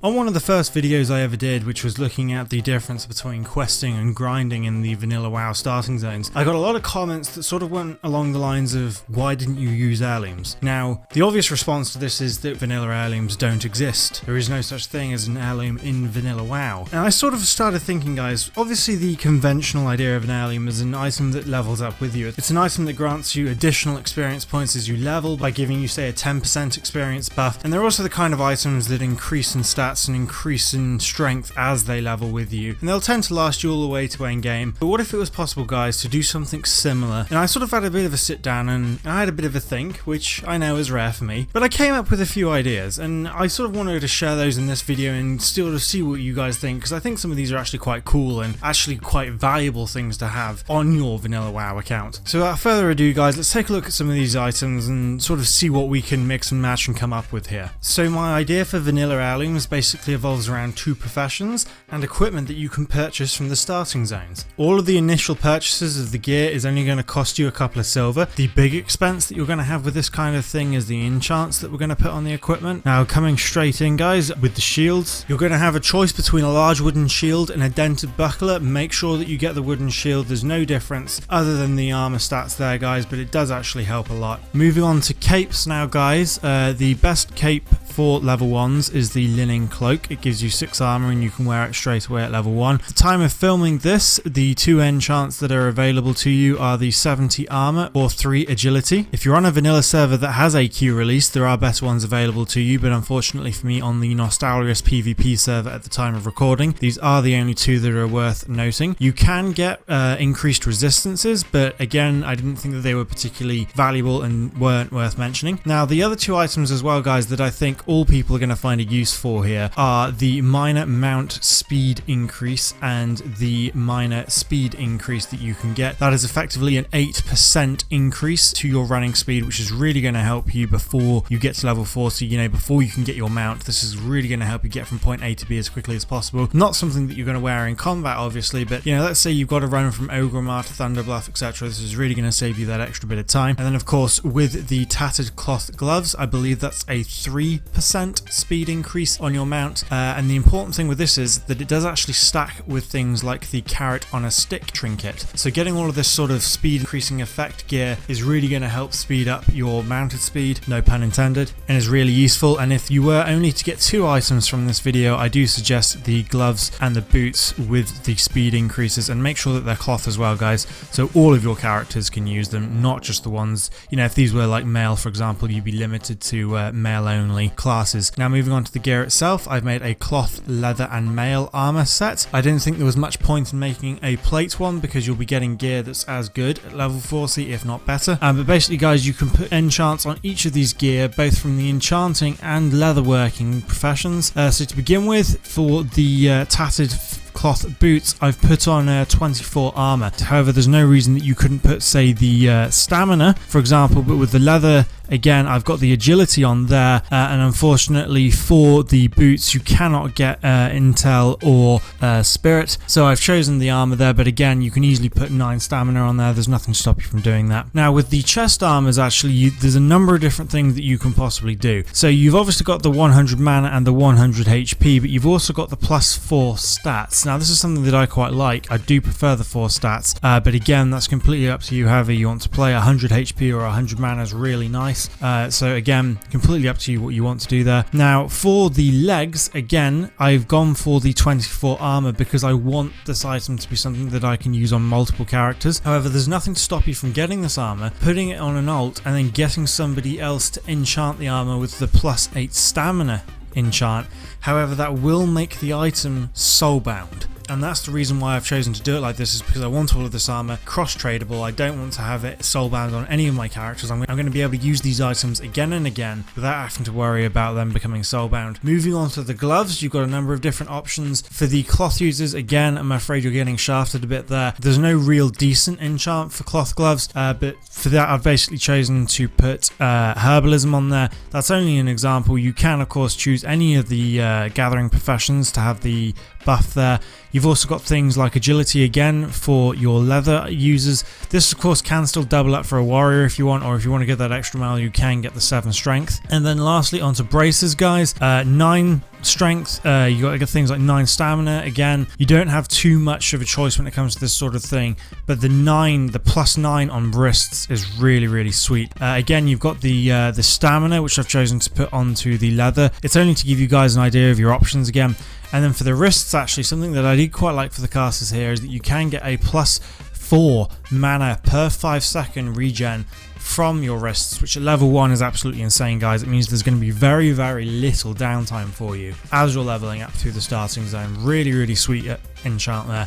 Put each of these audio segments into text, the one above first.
On one of the first videos I ever did, which was looking at the difference between questing and grinding in the vanilla WoW starting zones, I got a lot of comments that sort of went along the lines of, why didn't you use heirlooms? Now, the obvious response to this is that vanilla heirlooms don't exist. There is no such thing as an heirloom in vanilla WoW. And I sort of started thinking, guys, obviously the conventional idea of an heirloom is an item that levels up with you. It's an item that grants you additional experience points as you level by giving you, say, a 10% experience buff. And they're also the kind of items that increase in stats and increase in strength as they level with you, and they'll tend to last you all the way to endgame. But what if it was possible, guys, to do something similar? And I sort of had a bit of a sit down and I had a bit of a think, which I know is rare for me, but I came up with a few ideas, and I sort of wanted to share those in this video and still to see what you guys think, because I think some of these are actually quite cool and actually quite valuable things to have on your vanilla WoW account. So without further ado, guys, let's take a look at some of these items and sort of see what we can mix and match and come up with here. So my idea for vanilla heirlooms basically evolves around two professions and equipment that you can purchase from the starting zones. All of the initial purchases of the gear is only going to cost you a couple of silver. The big expense that you're going to have with this kind of thing is the enchants that we're going to put on the equipment. Now, coming straight in, guys, with the shields, you're going to have a choice between a large wooden shield and a dented buckler. Make sure that you get the wooden shield. There's no difference other than the armor stats there, guys, but it does actually help a lot. Moving on to capes now, guys. The best cape for level 1s is the linen cloak. It gives you 6 armor and you can wear it straight away at level 1. At the time of filming this, the 2 enchants that are available to you are the 70 armor or 3 agility. If you're on a vanilla server that has AQ release, there are better ones available to you, but unfortunately for me on the Nostalrius PvP server at the time of recording, these are the only 2 that are worth noting. You can get increased resistances, but again, I didn't think that they were particularly valuable and weren't worth mentioning. Now, the other 2 items as well, guys, that I think all people are going to find a use for here are the minor mount speed increase and the minor speed increase that you can get. That is effectively an 8% increase to your running speed, which is really going to help you before you get to level 40, you know, before you can get your mount. This is really going to help you get from point A to B as quickly as possible. Not something that you're going to wear in combat, obviously, but, you know, let's say you've got to run from Ogrimmar to Thunderbluff, etc. This is really going to save you that extra bit of time. And then, of course, with the Tattered cloth gloves, I believe that's a 3% speed increase on your mount, and the important thing with this is that it does actually stack with things like the carrot on a stick trinket. So getting all of this sort of speed increasing effect gear is really going to help speed up your mounted speed, no pun intended, and is really useful. And if you were only to get 2 items from this video, I do suggest the gloves and the boots with the speed increases, and make sure that they're cloth as well, guys, so all of your characters can use them, not just the ones, you know, if these were like male, for example, you'd be limited to male only classes. Now, moving on to the gear itself, I've made a cloth, leather and mail armor set. I didn't think there was much point in making a plate one because you'll be getting gear that's as good at level 40, if not better. But basically, guys, you can put enchants on each of these gear, both from the enchanting and leatherworking professions. So to begin with, for the tattered cloth boots, I've put on 24 armor. However, there's no reason that you couldn't put, say, the stamina, for example, but with the leather, again, I've got the agility on there, and unfortunately for the boots, you cannot get intel or spirit, so I've chosen the armor there, but again, you can easily put 9 stamina on there. There's nothing to stop you from doing that. Now, with the chest armors, actually, there's a number of different things that you can possibly do. So you've obviously got the 100 mana and the 100 HP, but you've also got the +4 stats. Now, this is something that I quite like. I do prefer the 4 stats, but again, that's completely up to you however you want to play. 100 HP or 100 mana is really nice. So again, completely up to you what you want to do there. Now, for the legs, again, I've gone for the 24 armor because I want this item to be something that I can use on multiple characters. However, there's nothing to stop you from getting this armor, putting it on an alt, and then getting somebody else to enchant the armor with the +8 stamina enchant. However, that will make the item soulbound. And that's the reason why I've chosen to do it like this, is because I want all of this armor cross-tradable. I don't want to have it soulbound on any of my characters. I'm going to be able to use these items again and again without having to worry about them becoming soulbound. Moving on to the gloves, you've got a number of different options. For the cloth users, again, I'm afraid you're getting shafted a bit there. There's no real decent enchant for cloth gloves, but for that I've basically chosen to put herbalism on there. That's only an example. You can, of course, choose any of the gathering professions to have the buff there. You've also got things like agility again for your leather users. This of course can still double up for a warrior if you want, or if you want to get that extra mile you can get the 7 strength. And then lastly onto braces guys, 9 strength, you got things like 9 stamina. Again, you don't have too much of a choice when it comes to this sort of thing, but the +9 on wrists is really sweet. Again, you've got the stamina, which I've chosen to put onto the leather. It's only to give you guys an idea of your options again. And then for the wrists, actually something that I did quite like for the casters here is that you can get a +4 mana per 5-second regen from your wrists, which at level 1 is absolutely insane guys. It means there's going to be very little downtime for you as you're leveling up through the starting zone. Really sweet enchant there.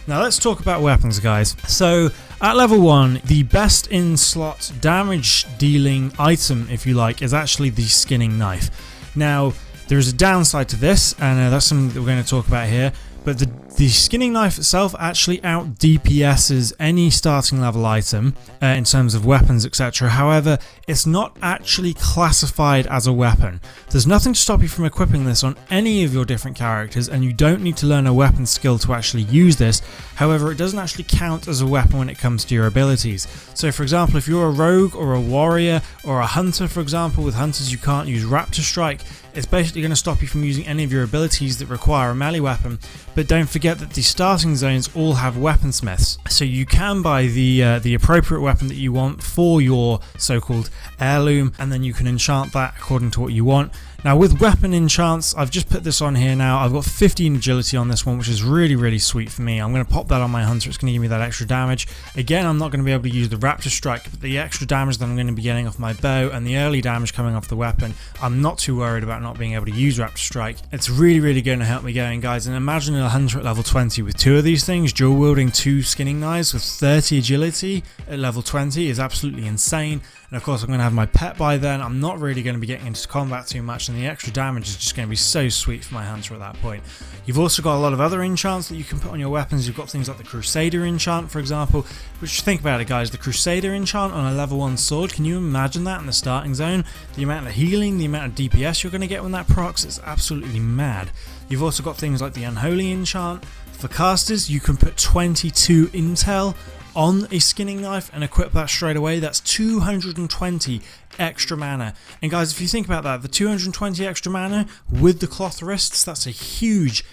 Now let's talk about weapons guys. So at level 1, the best in slot damage dealing item, if you like, is actually the skinning knife. Now there's a downside to this, and that's something that we're going to talk about here, but the skinning knife itself actually out DPS's any starting level item in terms of weapons, etc. However, it's not actually classified as a weapon. There's nothing to stop you from equipping this on any of your different characters, and you don't need to learn a weapon skill to actually use this. However, it doesn't actually count as a weapon when it comes to your abilities. So for example, if you're a rogue or a warrior or a hunter, for example, with hunters you can't use Raptor Strike, it's basically going to stop you from using any of your abilities that require a melee weapon. But don't forget that the starting zones all have weaponsmiths, so you can buy the appropriate weapon that you want for your so-called heirloom, and then you can enchant that according to what you want. Now with weapon enchants, I've just put this on here now. I've got 15 agility on this one, which is really sweet for me. I'm going to pop that on my hunter. It's going to give me that extra damage. Again, I'm not going to be able to use the Raptor Strike, but the extra damage that I'm going to be getting off my bow and the early damage coming off the weapon, I'm not too worried about not being able to use Raptor Strike. It's really going to help me going guys. And imagine a hunter at level 20 with 2 of these things, dual wielding 2 skinning knives with 30 agility at level 20 is absolutely insane. And of course I'm going to have my pet by then. I'm not really going to be getting into combat too much, and the extra damage is just going to be so sweet for my hunter at that point. You've also got a lot of other enchants that you can put on your weapons. You've got things like the Crusader enchant, for example, which, think about it guys, the Crusader enchant on a level 1 sword, can you imagine that in the starting zone? The amount of healing, the amount of DPS you're going to get when that procs is absolutely mad. You've also got things like the Unholy enchant. For casters, you can put 22 intel on a skinning knife and equip that straight away. That's 220 extra mana. And guys, if you think about that, the 220 extra mana with the cloth wrists, that's a huge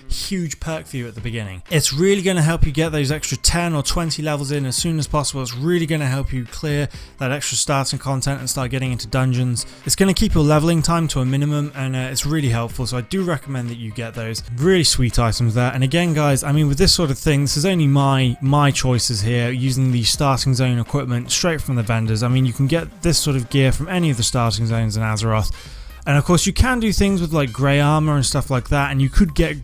perk for you at the beginning. It's really going to help you get those extra 10 or 20 levels in as soon as possible. It's really going to help you clear that extra starting content and start getting into dungeons. It's going to keep your leveling time to a minimum, and it's really helpful, so I do recommend that you get those. Really sweet items there. And again guys, I mean with this sort of thing, this is only my choices here, using the starting zone equipment straight from the vendors. I mean you can get this sort of gear from any of the starting zones in Azeroth, and of course you can do things with like grey armor and stuff like that, and you could get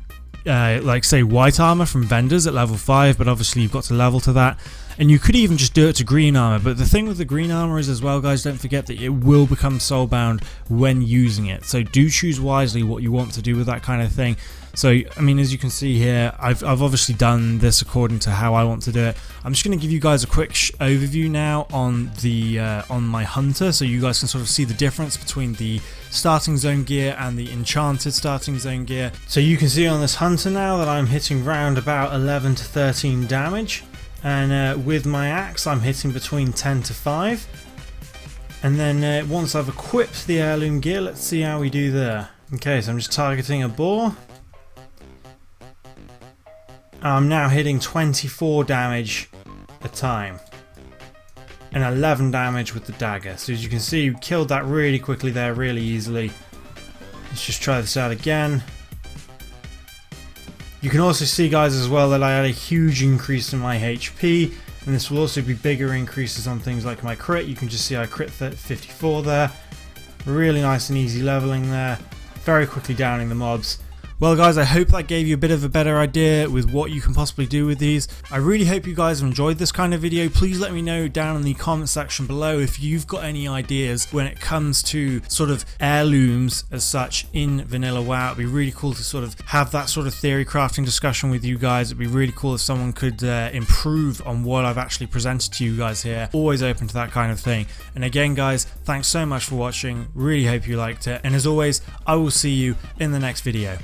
like say white armor from vendors at level 5, but obviously you've got to level to that. And you could even just do it to green armor, but the thing with the green armor is as well guys, don't forget that it will become soulbound when using it, so do choose wisely what you want to do with that kind of thing. So I mean, as you can see here, I've obviously done this according to how I want to do it. I'm just going to give you guys a quick overview now on the on my hunter, so you guys can sort of see the difference between the starting zone gear and the enchanted starting zone gear. So you can see on this hunter now that I'm hitting round about 11 to 13 damage. And with my axe I'm hitting between 10 to 5. And then once I've equipped the heirloom gear, let's see how we do there. Okay, so I'm just targeting a boar. I'm now hitting 24 damage a time. And 11 damage with the dagger. So as you can see, we killed that really quickly there, really easily. Let's just try this out again. You can also see guys as well that I had a huge increase in my HP, and this will also be bigger increases on things like my crit. You can just see I crit 54 there. Really nice and easy leveling there, very quickly downing the mobs. Well guys, I hope that gave you a bit of a better idea with what you can possibly do with these. I really hope you guys have enjoyed this kind of video. Please let me know down in the comment section below if you've got any ideas when it comes to sort of heirlooms as such in vanilla WoW. It'd be really cool to sort of have that sort of theory crafting discussion with you guys. It'd be really cool if someone could improve on what I've actually presented to you guys here. Always open to that kind of thing. And again guys, thanks so much for watching. Really hope you liked it. And as always, I will see you in the next video.